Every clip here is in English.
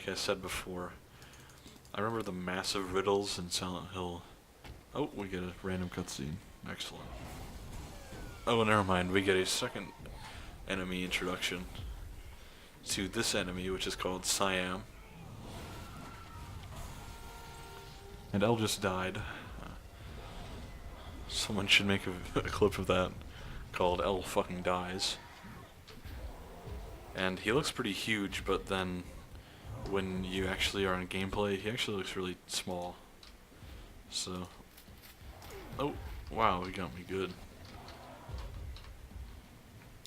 like I said before, I remember the massive riddles in Silent Hill. Oh, we get a random cutscene. Excellent. Oh, never mind. We get a second enemy introduction to this enemy, which is called Siam. And Elle just died. Someone should make a clip of that called Elle fucking dies. And he looks pretty huge, but then when you actually are in gameplay, he actually looks really small. So, oh, wow, he got me good.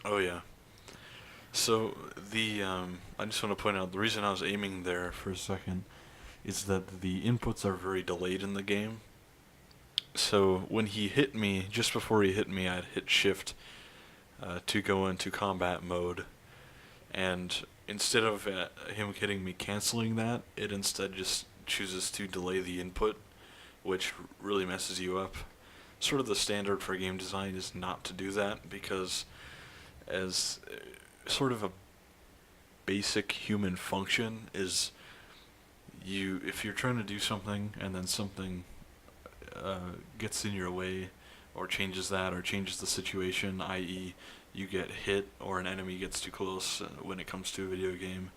Oh yeah. So I just want to point out the reason I was aiming there for a second is that the inputs are very delayed in the game. So when he hit me, just before he hit me, I'd hit shift to go into combat mode, and instead of him hitting me canceling that, it instead just chooses to delay the input, which really messes you up. Sort of the standard for game design is not to do that, because as sort of a basic human function is if you're trying to do something and then something gets in your way or changes that or changes the situation, i.e. you get hit or an enemy gets too close when it comes to a video game,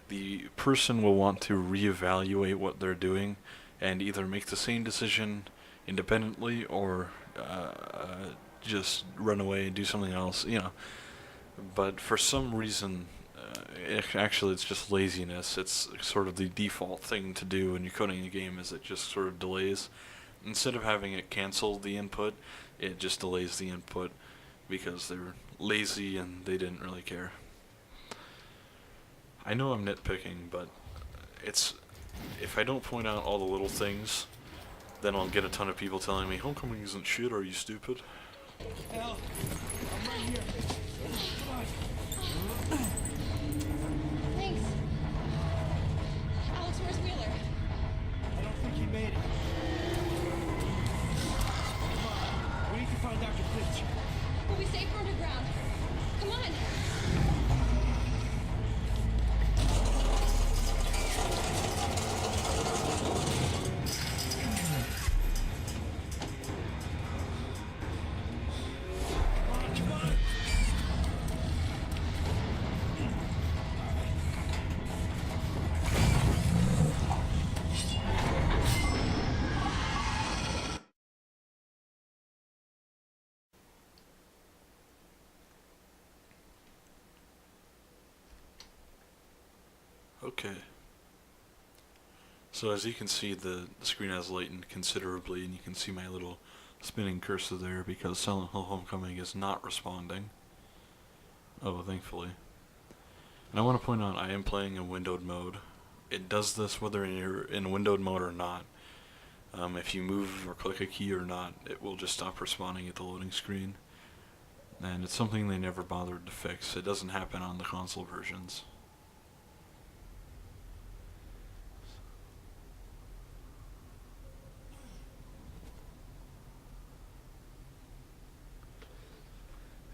the person will want to reevaluate what they're doing and either make the same decision independently or just run away and do something else, But for some reason, actually it's just laziness. It's sort of the default thing to do when you're coding a game is it just sort of delays. Instead of having it cancel the input, it just delays the input because they're lazy and they didn't really care. I know I'm nitpicking, but if I don't point out all the little things, then I'll get a ton of people telling me, Homecoming isn't shit, are you stupid? Hell, I'm right here. Thanks. Alex, where's Wheeler? I don't think he made it. Come on, we need to find Dr. Finch. We'll be safe underground. Come on. Come on. Okay. So as you can see, the screen has lightened considerably, and you can see my little spinning cursor there because Silent Hill Homecoming is not responding. Oh, thankfully. And I want to point out I am playing in windowed mode. It does this whether you're in windowed mode or not. If you move or click a key or not, it will just stop responding at the loading screen. And it's something they never bothered to fix. It doesn't happen on the console versions.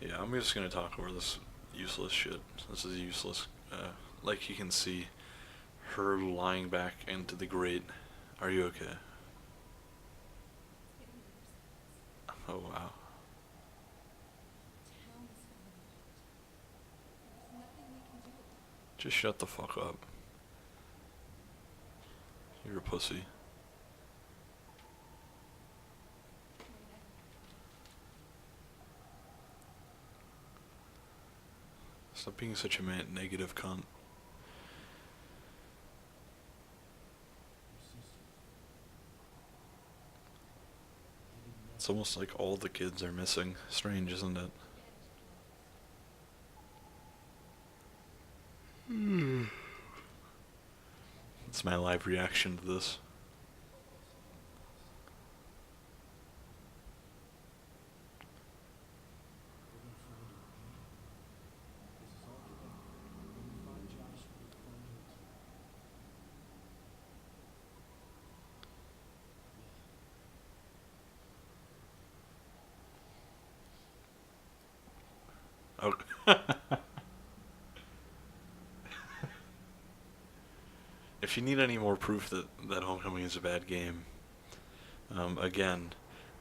Yeah, I'm just gonna talk over this useless shit. This is useless. Like you can see, her lying back into the grate. Are you okay? Oh wow. Just shut the fuck up. You're a pussy. Stop being such a negative cunt. It's almost like all the kids are missing. Strange, isn't it? It's my live reaction to this. Oh. if you need any more proof that Homecoming is a bad game, again,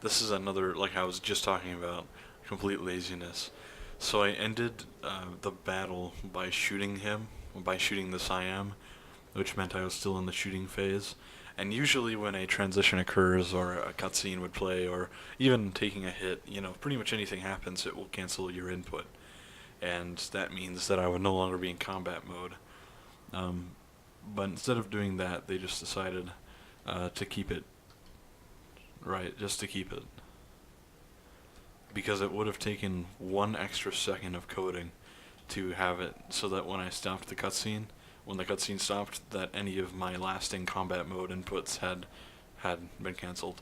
this is another, like I was just talking about, complete laziness. So I ended the battle by shooting the Siam, which meant I was still in the shooting phase. And usually when a transition occurs or a cutscene would play or even taking a hit, pretty much anything happens, it will cancel your input. And that means that I would no longer be in combat mode. But instead of doing that, they just decided to keep it. Right, just to keep it. Because it would have taken 1 extra second of coding to have it so that when I stopped the cutscene, when the cutscene stopped, that any of my lasting combat mode inputs had been cancelled.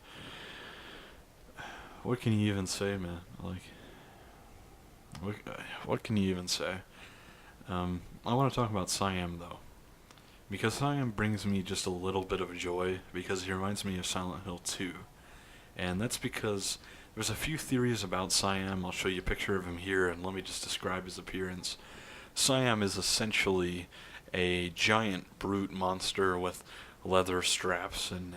What can you even say, man? Like, what can you even say? I want to talk about Siam, though. Because Siam brings me just a little bit of joy, because he reminds me of Silent Hill 2. And that's because there's a few theories about Siam. I'll show you a picture of him here, and let me just describe his appearance. Siam is essentially a giant brute monster with leather straps, and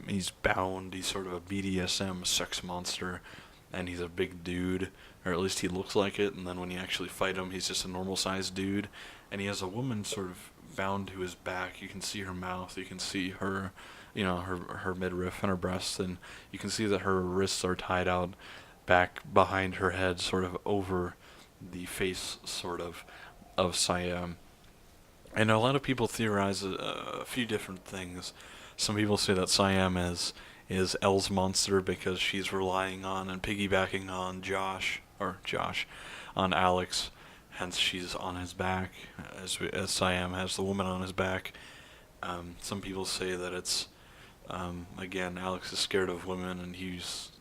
he's bound. He's sort of a BDSM sex monster, and he's a big dude, or at least he looks like it, and then when you actually fight him, he's just a normal-sized dude, and he has a woman sort of bound to his back. You can see her mouth, you can see her, her midriff and her breasts, and you can see that her wrists are tied out back behind her head, sort of over the face, sort of Siam. And a lot of people theorize a few different things. Some people say that Siam is Elle's monster because she's relying on and piggybacking on on Alex, hence she's on his back, as Siam has the woman on his back. Some people say that it's, again, Alex is scared of women, and he's,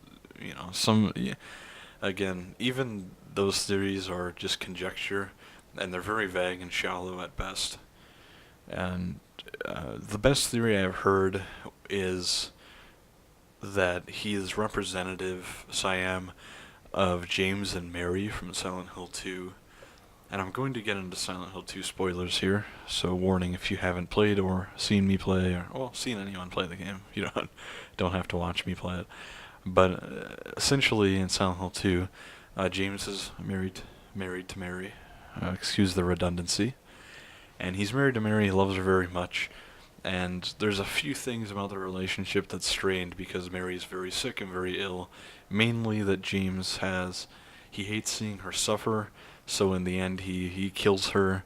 again, even those theories are just conjecture, and they're very vague and shallow at best. And the best theory I've heard is that he is representative, Siam, of James and Mary from Silent Hill 2. And I'm going to get into Silent Hill 2 spoilers here, so warning if you haven't played or seen me play, or seen anyone play the game. You don't have to watch me play it. But essentially in Silent Hill 2, James is married to Mary. Excuse the redundancy. And he's married to Mary, he loves her very much. And there's a few things about the relationship that's strained because Mary is very sick and very ill. Mainly that James he hates seeing her suffer, so in the end he kills her,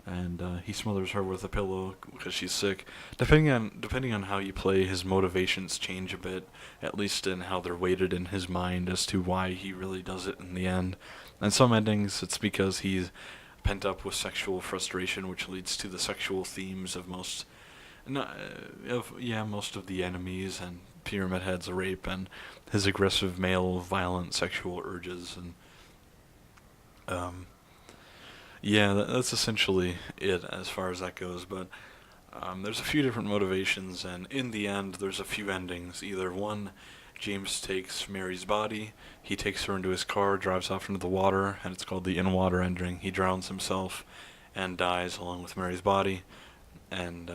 and he smothers her with a pillow because she's sick. Depending on how you play, his motivations change a bit, at least in how they're weighted in his mind as to why he really does it in the end. And some endings, it's because he's pent up with sexual frustration, which leads to the sexual themes of most of the enemies and Pyramid Head's rape and his aggressive male violent sexual urges, and that's essentially it as far as that goes. But there's a few different motivations, and in the end there's a few endings. Either one, James takes Mary's body, he takes her into his car, drives off into the water, and it's called the in-water ending. He drowns himself and dies along with Mary's body. And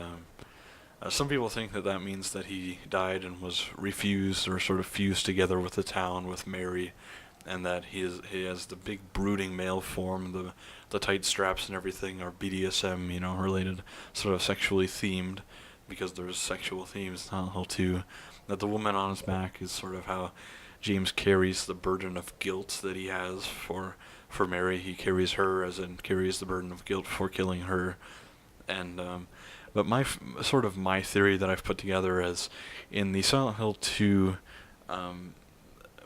some people think that means that he died and was refused or sort of fused together with the town, with Mary, and that he has the big brooding male form, the tight straps and everything are BDSM, related, sort of sexually themed, because there's sexual themes in Silent Hill 2. That the woman on his back is sort of how James carries the burden of guilt that he has for Mary. He carries her, as in carries the burden of guilt for killing her. And but my theory that I've put together is in the Silent Hill 2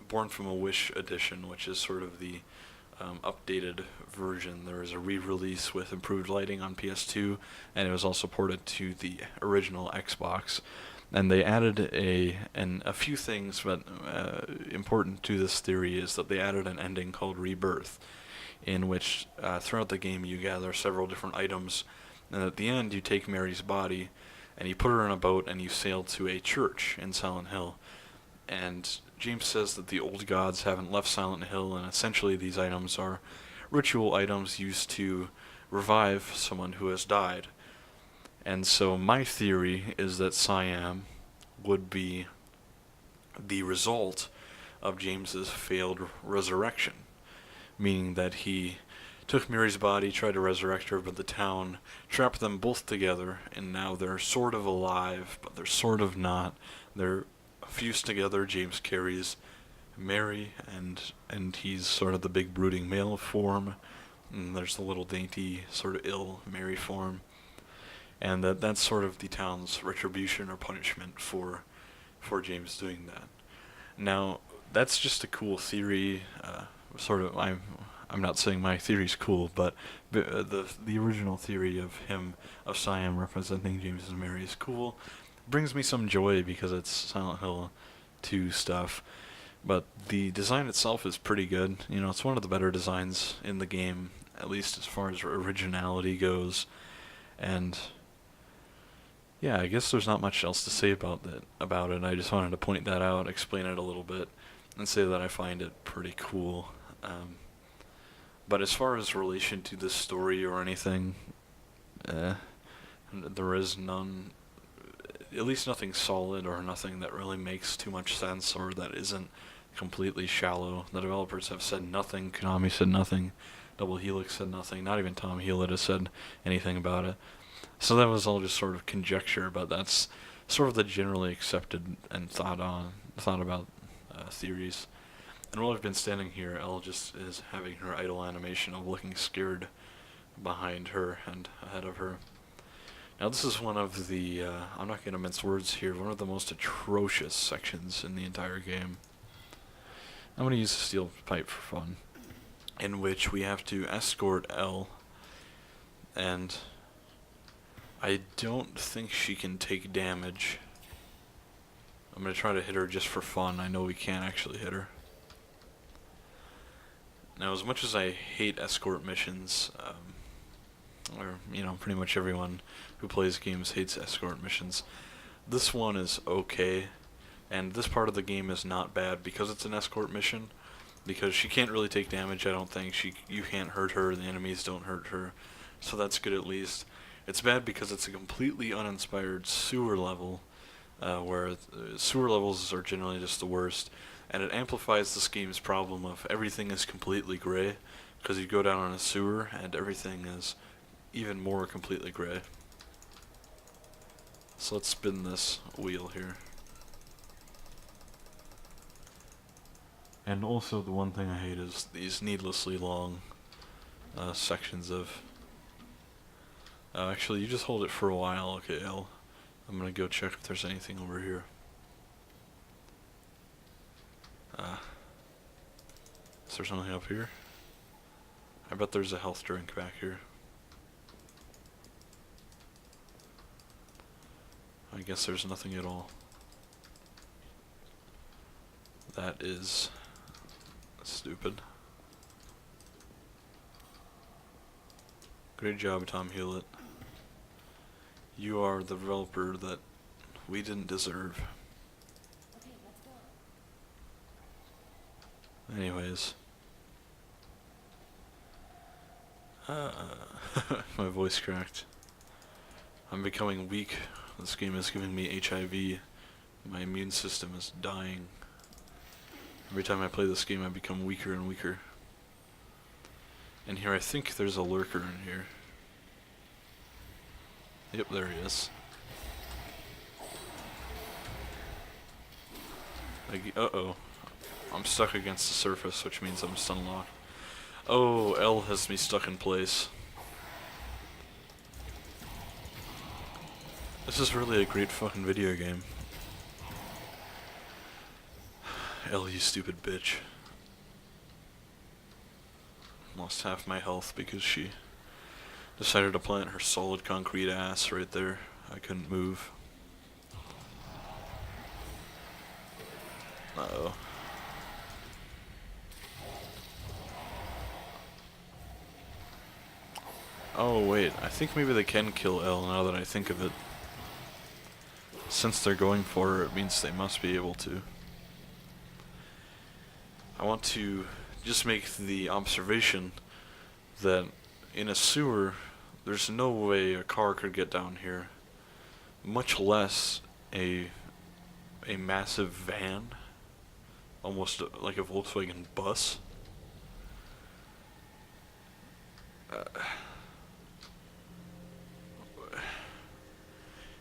Born from a Wish edition, which is sort of the updated version. There is a re-release with improved lighting on PS2, and it was also ported to the original Xbox. And they added a few things, but important to this theory is that they added an ending called Rebirth, in which throughout the game you gather several different items, and at the end you take Mary's body and you put her in a boat and you sail to a church in Silent Hill. And James says that the old gods haven't left Silent Hill, and essentially these items are ritual items used to revive someone who has died. And so my theory is that Siam would be the result of James's failed resurrection, meaning that he took Mary's body, tried to resurrect her, but the town trapped them both together, and now they're sort of alive, but they're sort of not. They're fused together. James carries Mary, and he's sort of the big brooding male form, and there's the little dainty, sort of ill Mary form, and that's sort of the town's retribution or punishment for James doing that. Now, that's just a cool theory. I'm not saying my theory's cool, but the original theory of Siam representing James and Mary is cool. Brings me some joy because it's Silent Hill 2 stuff. But the design itself is pretty good. You know, it's one of the better designs in the game, at least as far as originality goes. And yeah, I guess there's not much else to say about it. I just wanted to point that out, explain it a little bit, and say that I find it pretty cool. But as far as relation to this story or anything, there is none, at least nothing solid or nothing that really makes too much sense or that isn't completely shallow. The developers have said nothing, Konami said nothing, Double Helix said nothing, not even Tom Hewlett has said anything about it. So that was all just sort of conjecture, but that's sort of the generally accepted and thought about theories. And while I've been standing here, Elle just is having her idle animation of looking scared behind her and ahead of her. Now this is one of the, I'm not going to mince words here, one of the most atrocious sections in the entire game. I'm going to use a steel pipe for fun, in which we have to escort Elle, and I don't think she can take damage. I'm going to try to hit her just for fun. I know we can't actually hit her. Now, as much as I hate escort missions, or, you know, pretty much everyone who plays games hates escort missions, this one is okay, and this part of the game is not bad because it's an escort mission, because she can't really take damage, I don't think. You can't hurt her, the enemies don't hurt her, so that's good at least. It's bad because it's a completely uninspired sewer level, where sewer levels are generally just the worst, and it amplifies this game's problem of everything is completely gray, because you go down on a sewer and everything is even more completely gray. So let's spin this wheel here. And also the one thing I hate is these needlessly long sections of... actually, you just hold it for a while, okay, Elle. I'm gonna go check if there's anything over here. Is there something up here? I bet there's a health drink back here. I guess there's nothing at all. That is stupid. Great job, Tom Hewlett. You are the developer that we didn't deserve. Okay, let's go. Anyways. My voice cracked. I'm becoming weak. This game is giving me HIV. My immune system is dying. Every time I play this game I become weaker and weaker. And here I think there's a lurker in here. Yep, there he is. Uh-oh. I'm stuck against the surface, which means I'm stun locked. Oh, L has me stuck in place. This is really a great fucking video game. L, you stupid bitch. Lost half my health because she decided to plant her solid concrete ass right there. I couldn't move. Uh-oh. Oh wait, I think maybe they can kill L now that I think of it. Since they're going for her, it means they must be able to. I want to just make the observation that in a sewer, there's no way a car could get down here. much less a a massive van, almost like a Volkswagen bus. Uh,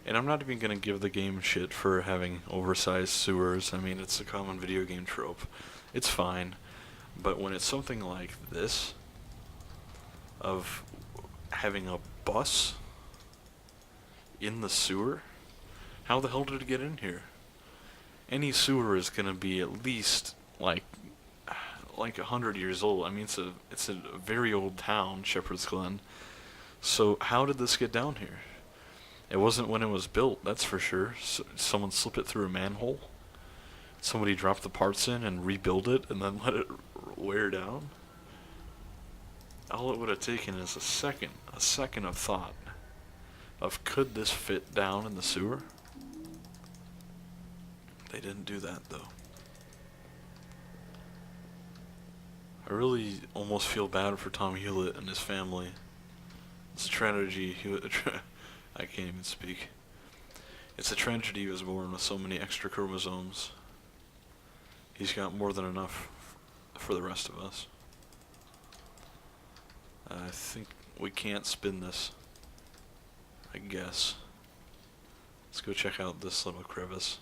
and I'm not even gonna give the game shit for having oversized sewers. I mean, it's a common video game trope. It's fine. But when it's something like this, of having a bus in the sewer, how the hell did it get in here? Any sewer is gonna be at least like 100 years old. I mean, it's a very old town, Shepherd's Glen. So how did this get down here? It wasn't when it was built, that's for sure. Someone slipped it through a manhole. Somebody dropped the parts in and rebuilt it and then let it wear down. All it would have taken is a second of thought of could this fit down in the sewer? They didn't do that though. I really almost feel bad for Tom Hewlett and his family. It's a tragedy. I can't even speak. It's a tragedy he was born with so many extra chromosomes. He's got more than enough for the rest of us. I think we can't spin this. I guess. Let's go check out this little crevice.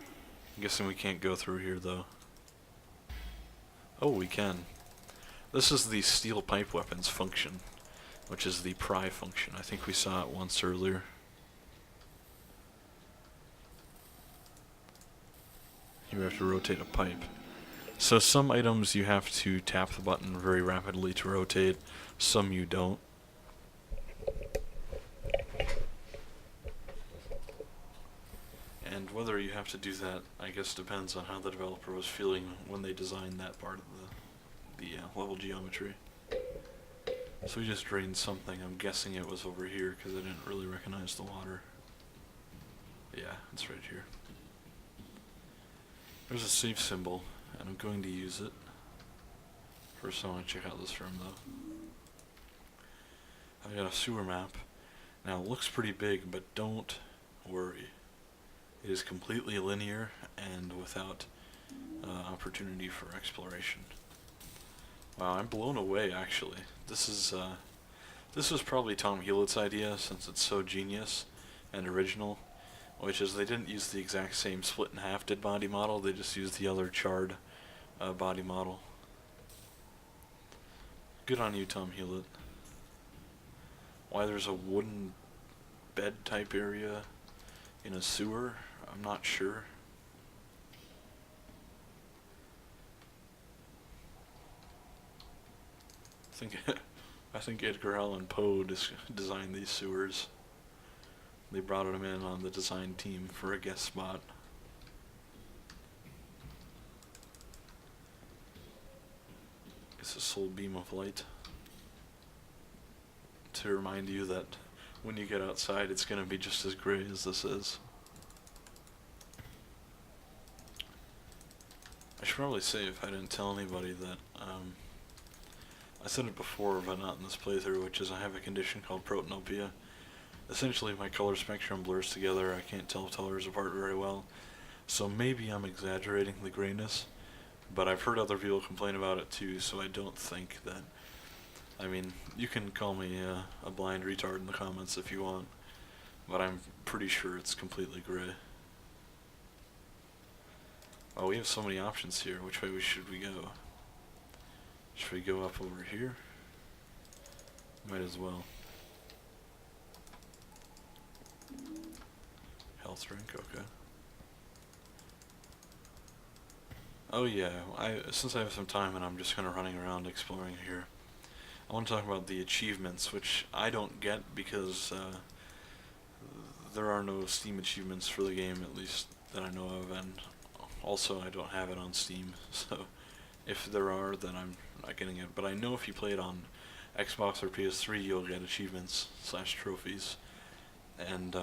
I'm guessing we can't go through here though. Oh, we can. This is the steel pipe weapons function, which is the pry function. I think we saw it once earlier. You have to rotate a pipe. So some items you have to tap the button very rapidly to rotate, some you don't. And whether you have to do that, I guess depends on how the developer was feeling when they designed that part of the level geometry. So we just drained something. I'm guessing it was over here because I didn't really recognize the water. Yeah, it's right here. There's a save symbol, and I'm going to use it. First I want to check out this room though. I've got a sewer map. Now it looks pretty big, but don't worry. It is completely linear and without opportunity for exploration. Wow, I'm blown away actually. This was probably Tom Hewlett's idea since it's so genius and original, which is they didn't use the exact same split in half dead body model, they just used the other charred body model. Good on you, Tom Hewlett. Why there's a wooden bed type area in a sewer, I'm not sure. I think Edgar Allan Poe designed these sewers. They brought him in on the design team for a guest spot. It's a sole beam of light to remind you that when you get outside it's going to be just as gray as this is. I should probably say, if I didn't tell anybody, that I said it before but not in this playthrough, which is I have a condition called protanopia. Essentially my color spectrum blurs together, I can't tell colors apart very well, so maybe I'm exaggerating the grayness, but I've heard other people complain about it too, so I don't think that, I mean, you can call me a blind retard in the comments if you want, but I'm pretty sure it's completely gray. Oh, we have so many options here. Which way should we go? Should we go up over here? Might as well. Health drink, okay. Oh yeah, since I have some time and I'm just kind of running around exploring here, I want to talk about the achievements, which I don't get because there are no Steam achievements for the game, at least that I know of, and also I don't have it on Steam, so if there are, then I'm not getting it. But I know if you play it on Xbox or PS3, you'll get achievements / trophies. And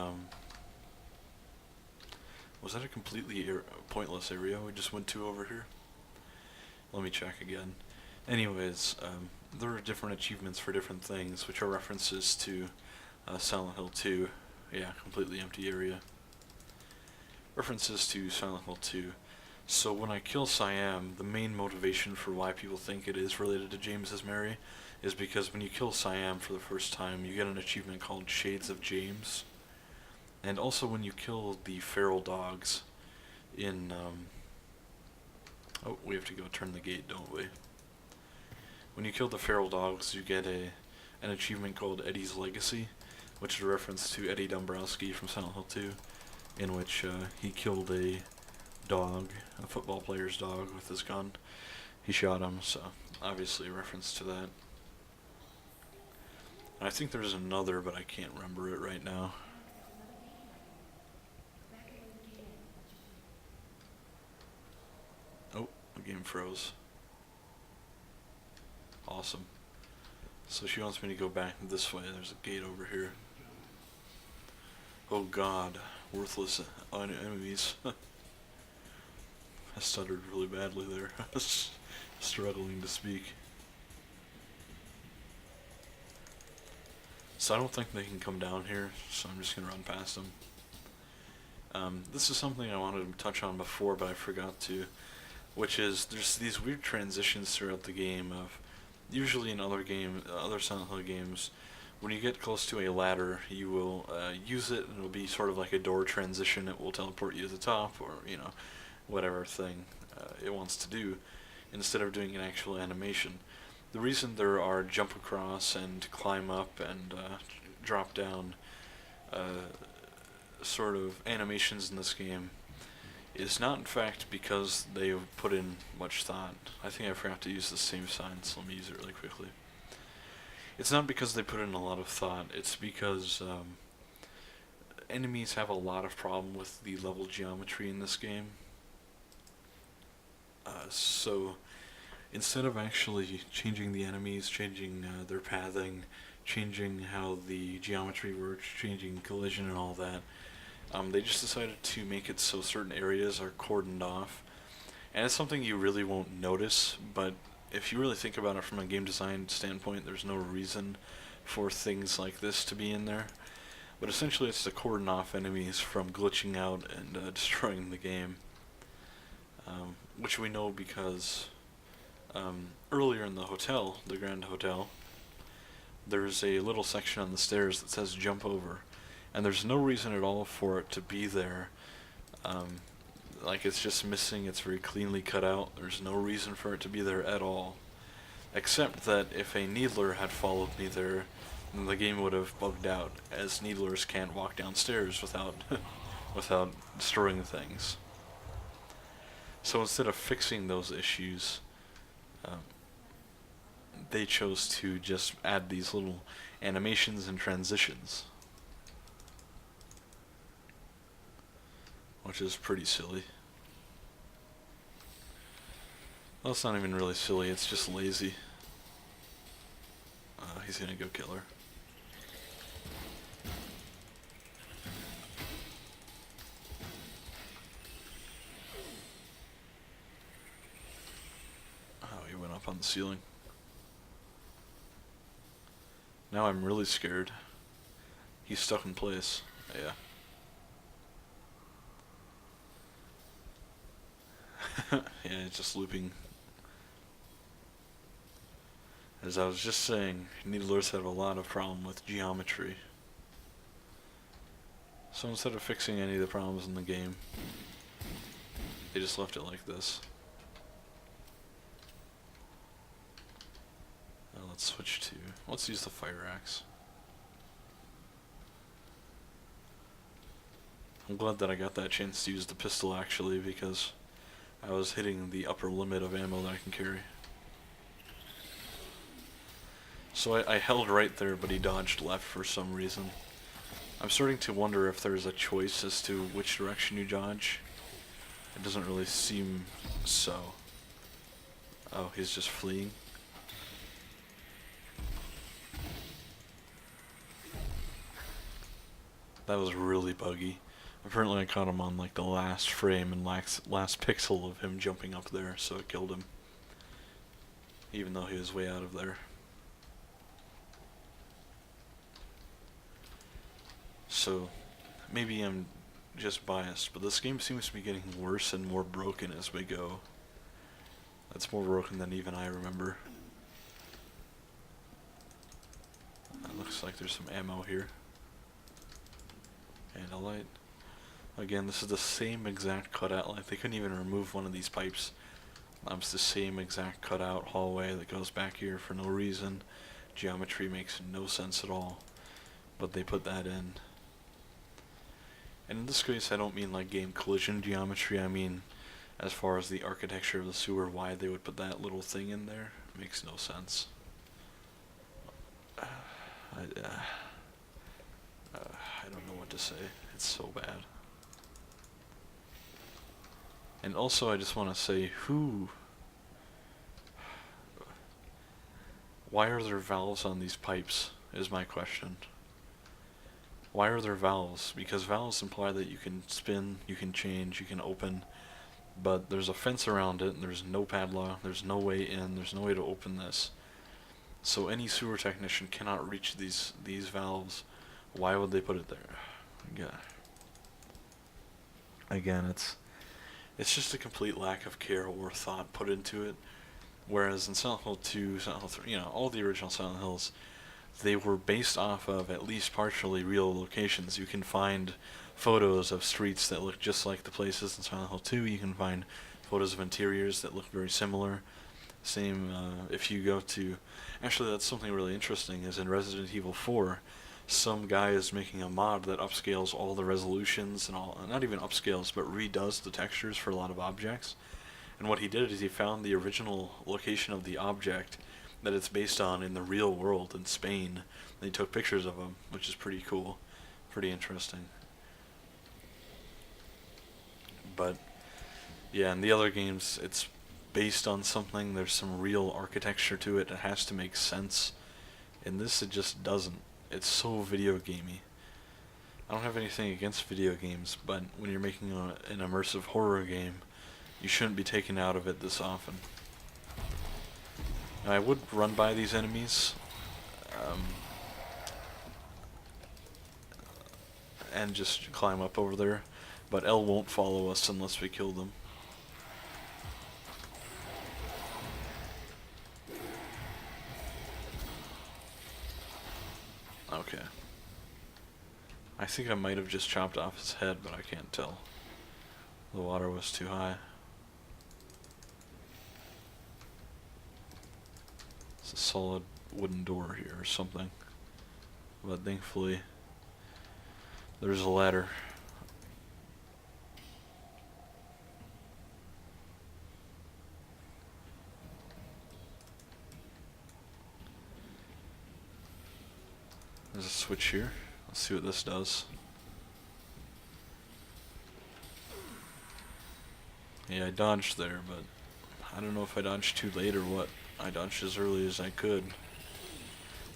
was that a completely pointless area we just went to over here? Let me check again. Anyways, there are different achievements for different things, which are references to Silent Hill 2. Yeah, completely empty area. References to Silent Hill 2. So when I kill Siam, the main motivation for why people think it is related to James's Mary is because when you kill Siam for the first time, you get an achievement called Shades of James. And also when you kill the feral dogs in, oh, we have to go turn the gate, don't we? When you kill the feral dogs, you get an achievement called Eddie's Legacy, which is a reference to Eddie Dombrowski from Silent Hill 2, in which he killed a dog, a football player's dog, with his gun. He shot him, so obviously a reference to that. I think there's another, but I can't remember it right now. Oh, the game froze. Awesome. So she wants me to go back this way. There's a gate over here. Oh god, worthless enemies. I stuttered really badly there. I was struggling to speak. So I don't think they can come down here, so I'm just gonna run past them. This is something I wanted to touch on before, but I forgot to, which is there's these weird transitions throughout the game of, usually in other Silent Hill games, when you get close to a ladder, you will use it, and it'll be sort of like a door transition. It will teleport you to the top, or whatever thing it wants to do, instead of doing an actual animation. The reason there are jump across and climb up and drop down sort of animations in this game is not in fact because they have put in much thought. I think I forgot to use the same sign, so let me use it really quickly. It's not because they put in a lot of thought, it's because enemies have a lot of problem with the level geometry in this game. So instead of actually changing the enemies, changing their pathing, changing how the geometry works, changing collision and all that, they just decided to make it so certain areas are cordoned off. And it's something you really won't notice, but if you really think about it from a game design standpoint, there's no reason for things like this to be in there. But essentially it's to cordon off enemies from glitching out and destroying the game. Which we know because earlier in the hotel, the Grand Hotel, there's a little section on the stairs that says jump over. And there's no reason at all for it to be there. Like it's just missing, it's very cleanly cut out. There's no reason for it to be there at all. Except that if a needler had followed me there, then the game would have bugged out, as needlers can't walk downstairs without without destroying things. So instead of fixing those issues, they chose to just add these little animations and transitions, which is pretty silly. Well, it's not even really silly, it's just lazy. He's gonna go kill her. Oh, he went up on the ceiling. Now I'm really scared. He's stuck in place. Yeah. Yeah, just looping. As I was just saying, needlers have a lot of problem with geometry. So instead of fixing any of the problems in the game, they just left it like this. Now let's use the fire axe. I'm glad that I got that chance to use the pistol actually, because I was hitting the upper limit of ammo that I can carry. So I held right there, but he dodged left for some reason. I'm starting to wonder if there's a choice as to which direction you dodge. It doesn't really seem so. Oh, he's just fleeing. That was really buggy. Apparently I caught him on like the last frame and last pixel of him jumping up there, so it killed him. Even though he was way out of there. So maybe I'm just biased, but this game seems to be getting worse and more broken as we go. It's more broken than even I remember. It looks like there's some ammo here. And a light. Again, this is the same exact cutout. Like, they couldn't even remove one of these pipes. It's the same exact cutout hallway that goes back here for no reason. Geometry makes no sense at all. But they put that in. And in this case, I don't mean like game collision geometry. I mean, as far as the architecture of the sewer, why they would put that little thing in there makes no sense. I don't know what to say. It's so bad. And also, I just want to say, why are there valves on these pipes, is my question. Why are there valves? Because valves imply that you can spin, you can change, you can open, but there's a fence around it, and there's no padlock, there's no way in, there's no way to open this. So any sewer technician cannot reach these valves. Why would they put it there? Yeah. Again, it's just a complete lack of care or thought put into it. Whereas in Silent Hill 2, Silent Hill 3, all the original Silent Hills, they were based off of at least partially real locations. You can find photos of streets that look just like the places in Silent Hill 2. You can find photos of interiors that look very similar. Same if you go to... Actually, that's something really interesting, is in Resident Evil 4, some guy is making a mod that upscales all the resolutions and all, not even upscales, but redoes the textures for a lot of objects. And what he did is he found the original location of the object that it's based on in the real world in Spain. And he took pictures of them, which is pretty cool, pretty interesting. But yeah, in the other games, it's based on something. There's some real architecture to it. It has to make sense. In this, it just doesn't. It's so video gamey. I don't have anything against video games, but when you're making an immersive horror game, you shouldn't be taken out of it this often. Now, I would run by these enemies, and just climb up over there, but L won't follow us unless we kill them. Okay. I think I might have just chopped off his head, but I can't tell. The water was too high. It's a solid wooden door here or something. But thankfully, there's a ladder. There's a switch here. Let's see what this does. Yeah, I dodged there, but I don't know if I dodged too late or what. I dodged as early as I could.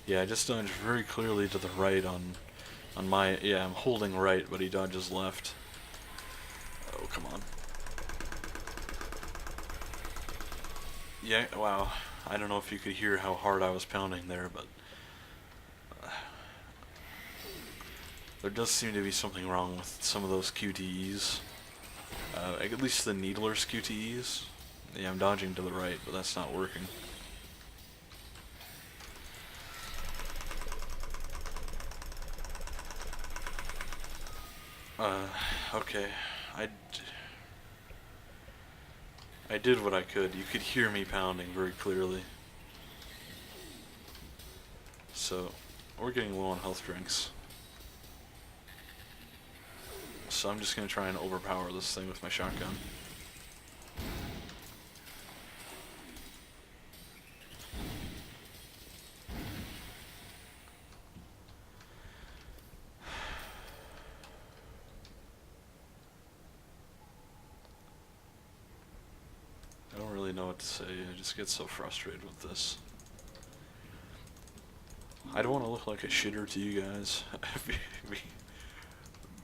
Yeah, I just dodged very clearly to the right on my... Yeah, I'm holding right, but he dodges left. Oh, come on. Yeah, wow. I don't know if you could hear how hard I was pounding there, but... there does seem to be something wrong with some of those QTEs. At least the Needler's QTEs. Yeah, I'm dodging to the right, but that's not working. Okay. I did what I could. You could hear me pounding very clearly. So, we're getting low on health drinks. So I'm just going to try and overpower this thing with my shotgun. I don't really know what to say. I just get so frustrated with this. I don't want to look like a shitter to you guys.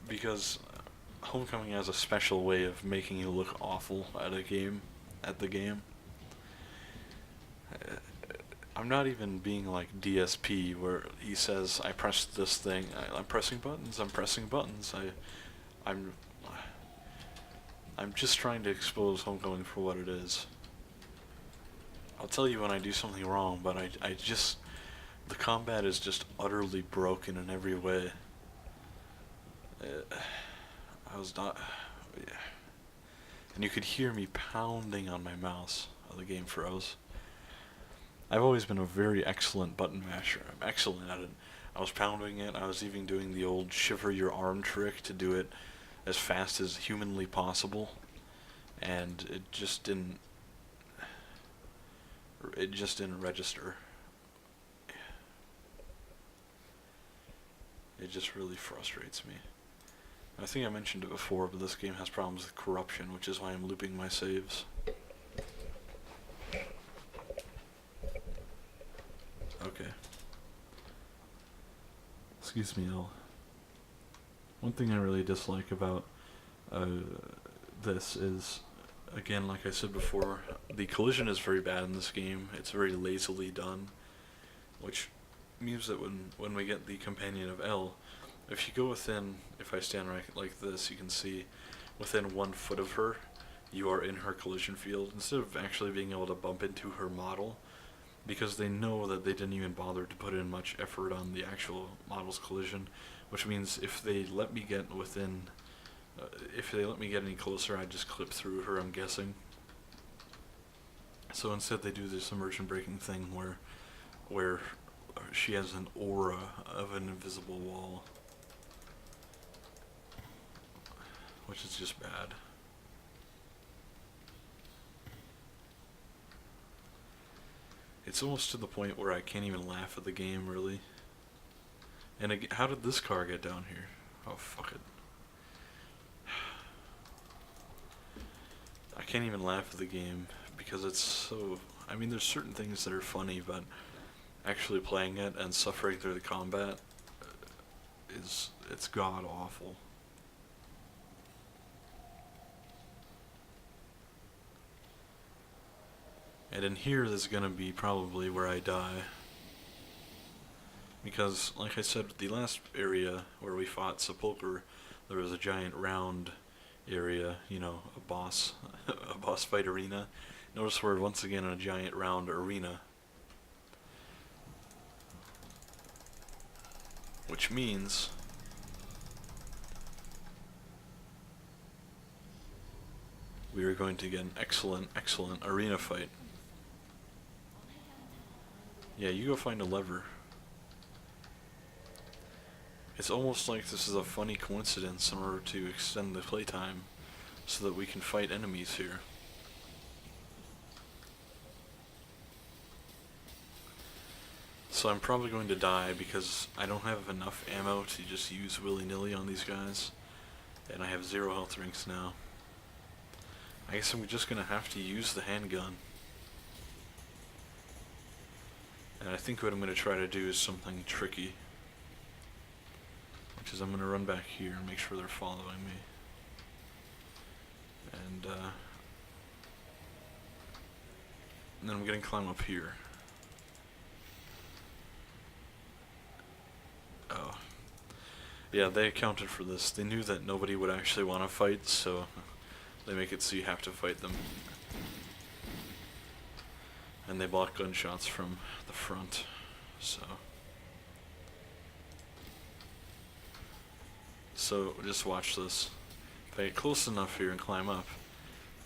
Because Homecoming has a special way of making you look awful at the game. I'm not even being like DSP where he says I pressed this thing. I'm pressing buttons. I'm pressing buttons. I'm I'm just trying to expose Homecoming for what it is. I'll tell you when I do something wrong, but I just the combat is just utterly broken in every way. I was not, yeah. And you could hear me pounding on my mouse. The game froze. I've always been a very excellent button masher. I'm excellent at it. I was pounding it. I was even doing the old shiver your arm trick to do it as fast as humanly possible, and it just didn't. It just didn't register. It just really frustrates me. I think I mentioned it before, but this game has problems with corruption, which is why I'm looping my saves. Okay. Excuse me, L. One thing I really dislike about this is, again, like I said before, the collision is very bad in this game. It's very lazily done, which means that when we get the companion of L, if you go within, if I stand right like this, you can see within 1 foot of her, you are in her collision field, instead of actually being able to bump into her model, because they know that they didn't even bother to put in much effort on the actual model's collision, which means if they let me get within, if they let me get any closer, I'd just clip through her, I'm guessing. So instead they do this immersion breaking thing where she has an aura of an invisible wall, which is just bad. It's almost to the point where I can't even laugh at the game, really. And again, how did this car get down here? Oh, fuck it. I can't even laugh at the game because it's so... I mean, there's certain things that are funny, but actually playing it and suffering through the combat it's god awful. And in here there's gonna be probably where I die. Because, like I said, the last area where we fought Sepulcher, there was a giant round area, you know, a boss fight arena. Notice we're once again in a giant round arena. Which means we are going to get an excellent arena fight. Yeah, you go find a lever. It's almost like this is a funny coincidence in order to extend the playtime so that we can fight enemies here. So I'm probably going to die because I don't have enough ammo to just use willy-nilly on these guys. And I have 0 health drinks now. I guess I'm just going to have to use the handgun. And I think what I'm going to try to do is something tricky. Which is I'm going to run back here and make sure they're following me. And then I'm going to climb up here. Oh. Yeah, they accounted for this. They knew that nobody would actually want to fight, so they make it so you have to fight them. And they block gunshots from the front, so just watch this. If I get close enough here and climb up,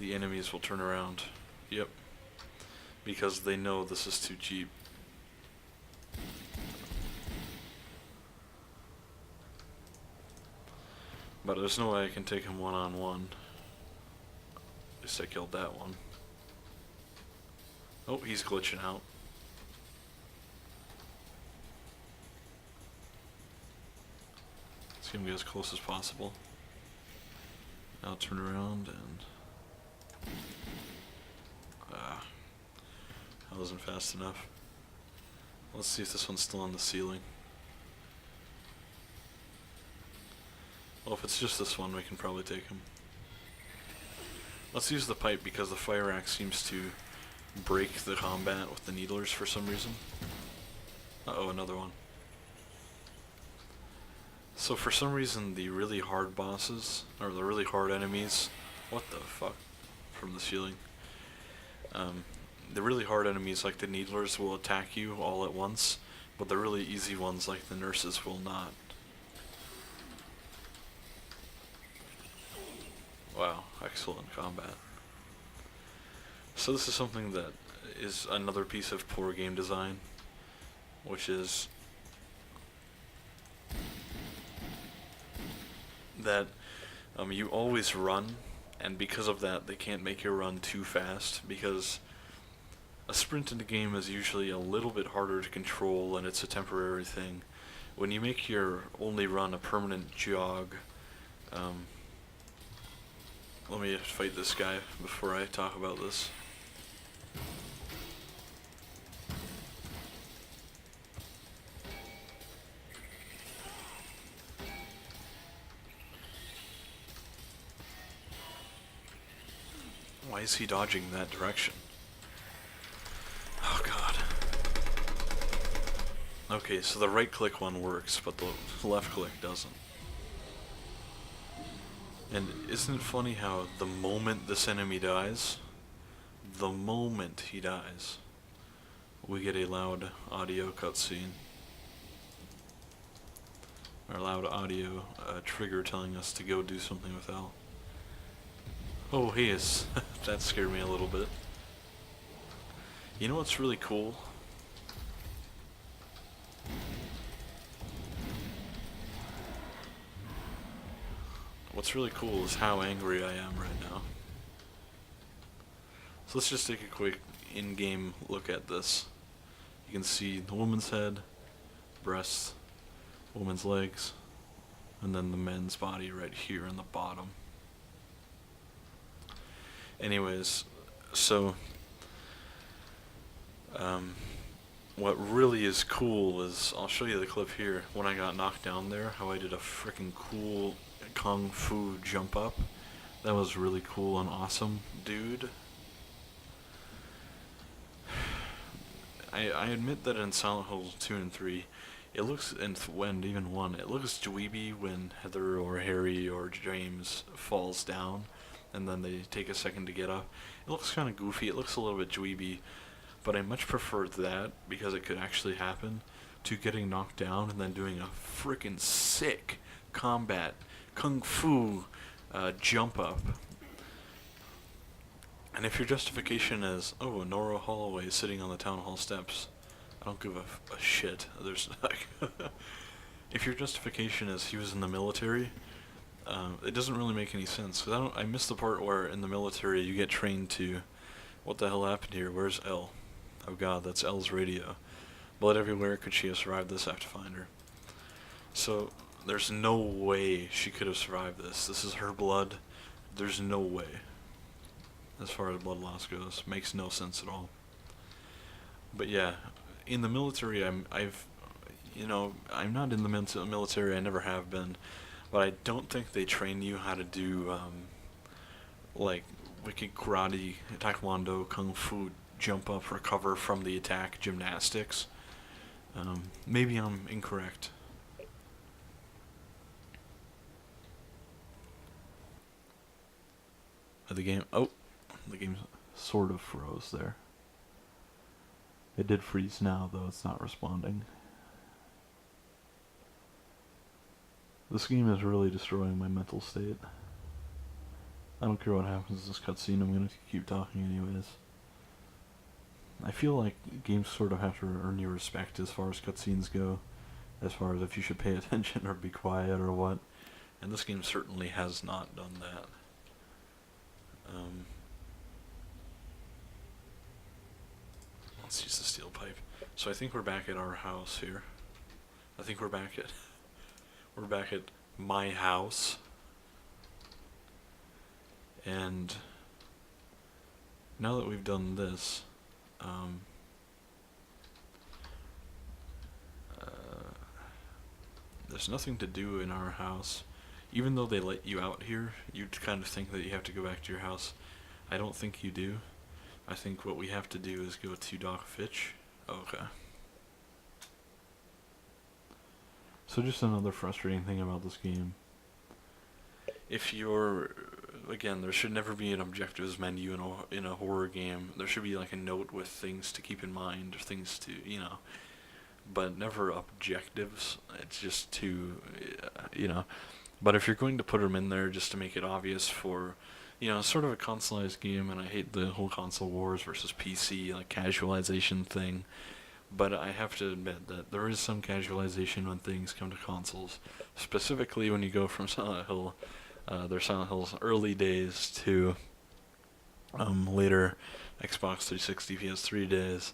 the enemies will turn around. Yep. Because they know this is too cheap. But there's no way I can take him one-on-one. At least I killed that one. Oh, he's glitching out. Let's get him as close as possible. Now turn around and... that wasn't fast enough. Let's see if this one's still on the ceiling. Well, if it's just this one, we can probably take him. Let's use the pipe because the fire axe seems to break the combat with the needlers for some reason. Uh-oh, another one. So for some reason, the really hard bosses, or the really hard enemies, what the fuck, from the ceiling. The really hard enemies like the needlers will attack you all at once, but the really easy ones like the nurses will not. Wow, excellent combat. So this is something that is another piece of poor game design, which is that you always run, and because of that they can't make you run too fast, because a sprint in the game is usually a little bit harder to control and it's a temporary thing. When you make your only run a permanent jog, let me fight this guy before I talk about this. Why is he dodging that direction? Oh god. Okay, so the right click one works, but the left click doesn't. And isn't it funny how the moment this enemy dies, the moment he dies, we get a loud audio cutscene. Or loud audio trigger telling us to go do something with L. Oh, he is. That scared me a little bit. You know what's really cool? What's really cool is how angry I am right now. So let's just take a quick in-game look at this. You can see the woman's head, breasts, woman's legs, and then the men's body right here in the bottom. Anyways, so what really is cool is, I'll show you the clip here, when I got knocked down there, how I did a freaking cool kung fu jump up. That was really cool and awesome, dude. I admit that in Silent Hill 2 and 3, it looks, and even 1, it looks dweeby when Heather or Harry or James falls down, and then they take a second to get up. It looks kind of goofy, it looks a little bit dweeby, but I much prefer that, because it could actually happen, to getting knocked down and then doing a freaking sick combat kung fu jump up. And if your justification is, oh, Nora Holloway is sitting on the town hall steps, I don't give a shit. There's like, if your justification is he was in the military, it doesn't really make any sense. Cause I missed the part where in the military you get trained to, what the hell happened here? Where's Elle? Oh god, that's Elle's radio. Blood everywhere. Could she have survived this? I have to find her. So there's no way she could have survived this. This is her blood. There's no way. As far as blood loss goes, makes no sense at all. But yeah, in the military, I'm not in the military. I never have been, but I don't think they train you how to do like wicked karate, taekwondo, kung fu, jump up, recover from the attack, gymnastics. Maybe I'm incorrect. The game sort of froze there. It did freeze now, though it's not responding. This game is really destroying my mental state. I don't care what happens in this cutscene, I'm gonna keep talking anyways. I feel like games sort of have to earn your respect as far as cutscenes go, as far as if you should pay attention or be quiet or what, and this game certainly has not done that. Let's use the steel pipe. So I think we're back at our house here. I think we're back at my house. And now that we've done this, there's nothing to do in our house. Even though they let you out here, you'd kind of think that you have to go back to your house. I don't think you do. I think what we have to do is go to Doc Fitch. Okay. So just another frustrating thing about this game. If you're, again, there should never be an objectives menu in a horror game. There should be like a note with things to keep in mind, or things to, but never objectives. It's just too, But if you're going to put them in there just to make it obvious for, sort of a consoleized game, and I hate the whole console wars versus PC, like, casualization thing, but I have to admit that there is some casualization when things come to consoles, specifically when you go from Silent Hill, their Silent Hill's early days to later Xbox 360, PS3 days.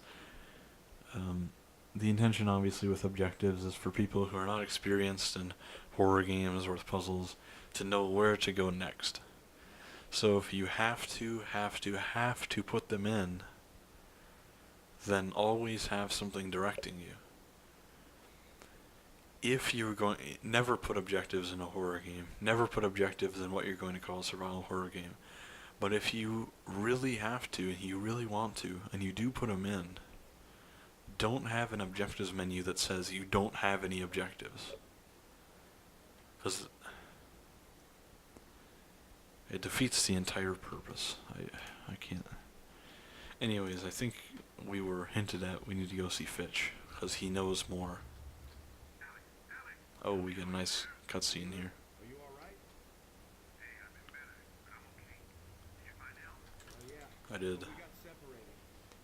The intention, obviously, with objectives is for people who are not experienced in horror games or with puzzles to know where to go next. So if you have to put them in, then always have something directing you. If you're never put objectives in a horror game, never put objectives in what you're going to call a survival horror game. But if you really have to, and you really want to, and you do put them in, don't have an objectives menu that says you don't have any objectives. Because it defeats the entire purpose. I can't. Anyways, I think we were hinted at we need to go see Fitch, because he knows more. Oh, we get a nice cutscene here. Are you alright? Hey, I've been better, but I'm okay. Did you find Al? Oh, yeah. I did. We got separated.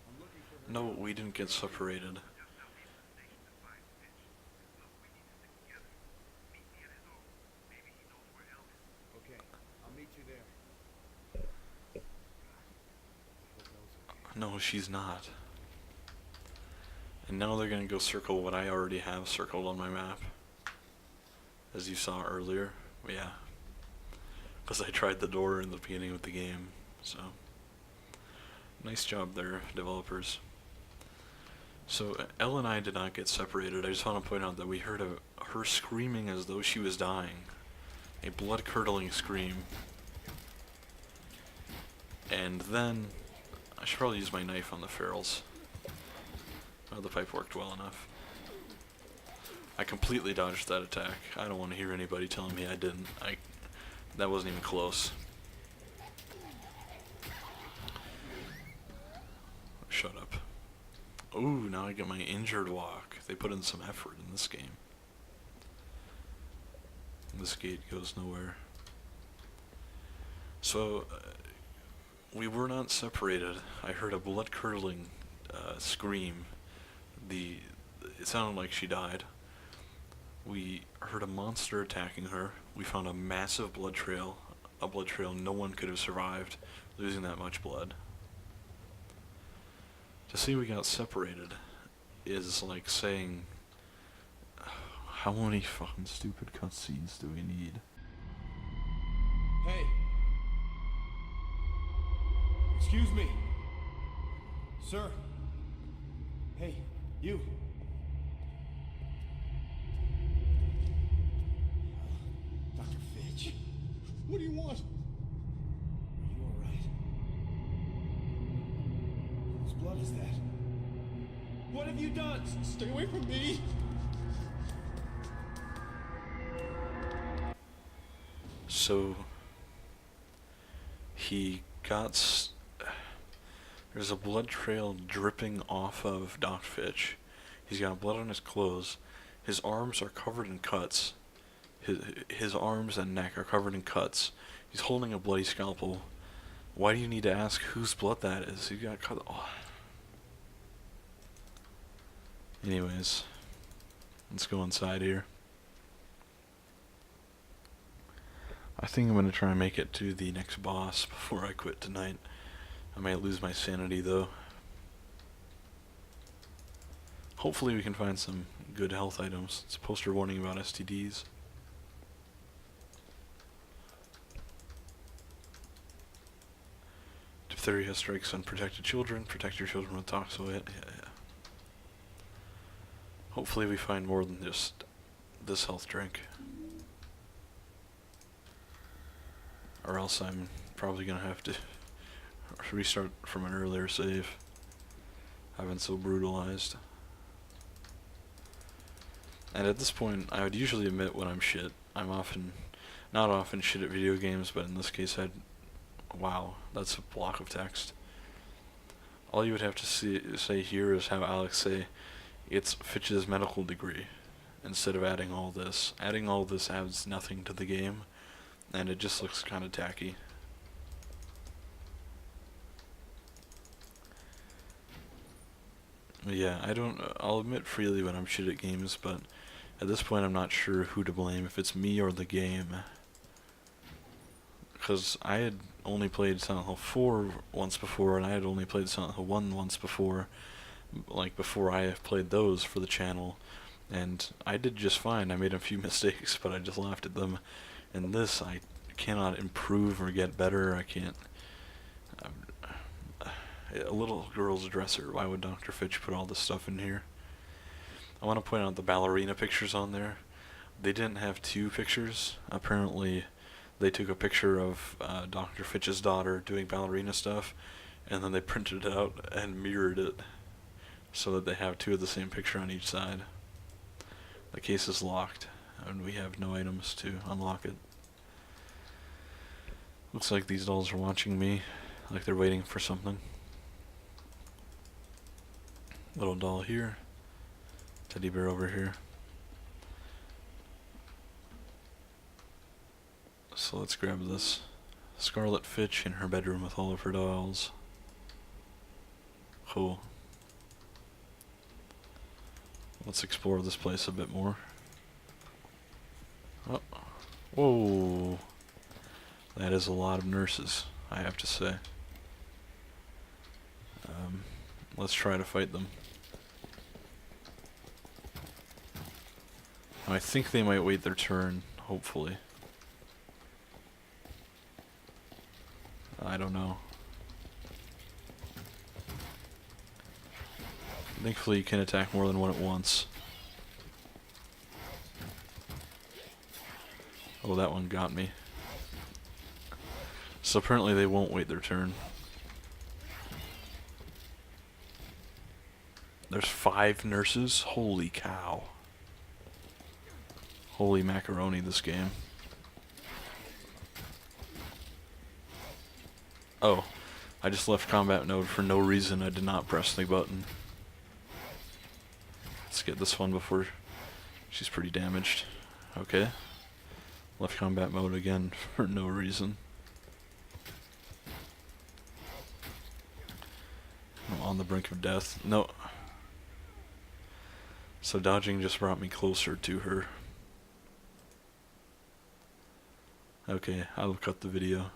I'm looking for her. No, we didn't get separated. Just southeast of the station to find Fitch. Look, we need to stick together. Meet me at his home. Maybe he knows where Al is. Okay, I'll meet you there. No, she's not. And now they're gonna go circle what I already have circled on my map. As you saw earlier. Yeah. Because I tried the door in the beginning of the game. So, nice job there, developers. So, Elle and I did not get separated. I just want to point out that we heard her screaming as though she was dying. A blood-curdling scream. And then, I should probably use my knife on the ferals. Oh, the pipe worked well enough. I completely dodged that attack. I don't want to hear anybody telling me I didn't. That wasn't even close. Shut up. Ooh, now I get my injured walk. They put in some effort in this game. This gate goes nowhere. So, we were not separated. I heard a blood-curdling scream. It sounded like she died. We heard a monster attacking her. We found a massive blood trail. A blood trail no one could have survived losing that much blood. To see we got separated is like saying, how many fucking stupid cutscenes do we need? Hey. Excuse me. Sir. Hey, you. Dr. Fitch. What do you want? Are you alright? Whose blood is that? What have you done? Stay away from me! So, he got... There's a blood trail dripping off of Doc Fitch. He's got blood on his clothes. His arms are covered in cuts. His arms and neck are covered in cuts. He's holding a bloody scalpel. Why do you need to ask whose blood that is? He got cut. Oh. Anyways, let's go inside here. I think I'm going to try and make it to the next boss before I quit tonight. I might lose my sanity though. Hopefully we can find some good health items. It's a poster warning about STDs. Diphtheria strikes unprotected children. Protect your children with toxoid. Yeah. Hopefully we find more than just this health drink. Or else I'm probably gonna have to restart from an earlier save. I've been so brutalized. And at this point, I would usually admit when I'm shit. I'm not often shit at video games, but in this case wow, that's a block of text. All you would have to say here is how Alex say, it's Fitch's medical degree, instead of adding all this. Adding all this adds nothing to the game, and it just looks kinda tacky. Yeah, I'll admit freely when I'm shit at games, but at this point I'm not sure who to blame, if it's me or the game. Because I had only played Silent Hill 4 once before, and I had only played Silent Hill 1 once before, like before I played those for the channel, and I did just fine. I made a few mistakes, but I just laughed at them. And this, I cannot improve or get better. I can't... a little girl's dresser. Why would Dr. Fitch put all this stuff in here? I want to point out the ballerina pictures on there. They didn't have two pictures. Apparently, they took a picture of Dr. Fitch's daughter doing ballerina stuff, and then they printed it out and mirrored it so that they have two of the same picture on each side. The case is locked, and we have no items to unlock it. Looks like these dolls are watching me, like they're waiting for something. Little doll here, teddy bear over here. So let's grab this. Scarlet Fitch in her bedroom with all of her dolls. Cool. Let's explore this place a bit more. Oh. Whoa. That is a lot of nurses, I have to say. Let's try to fight them. I think they might wait their turn, hopefully. I don't know. Thankfully you can attack more than one at once. Oh, that one got me. So apparently they won't wait their turn. There's 5 nurses? Holy cow. Holy macaroni, this game. Oh, I just left combat mode for no reason. I did not press the button. Let's get this one before she's pretty damaged. Okay. Left combat mode again for no reason. I'm on the brink of death. No. So dodging just brought me closer to her. Okay, I'll cut the video.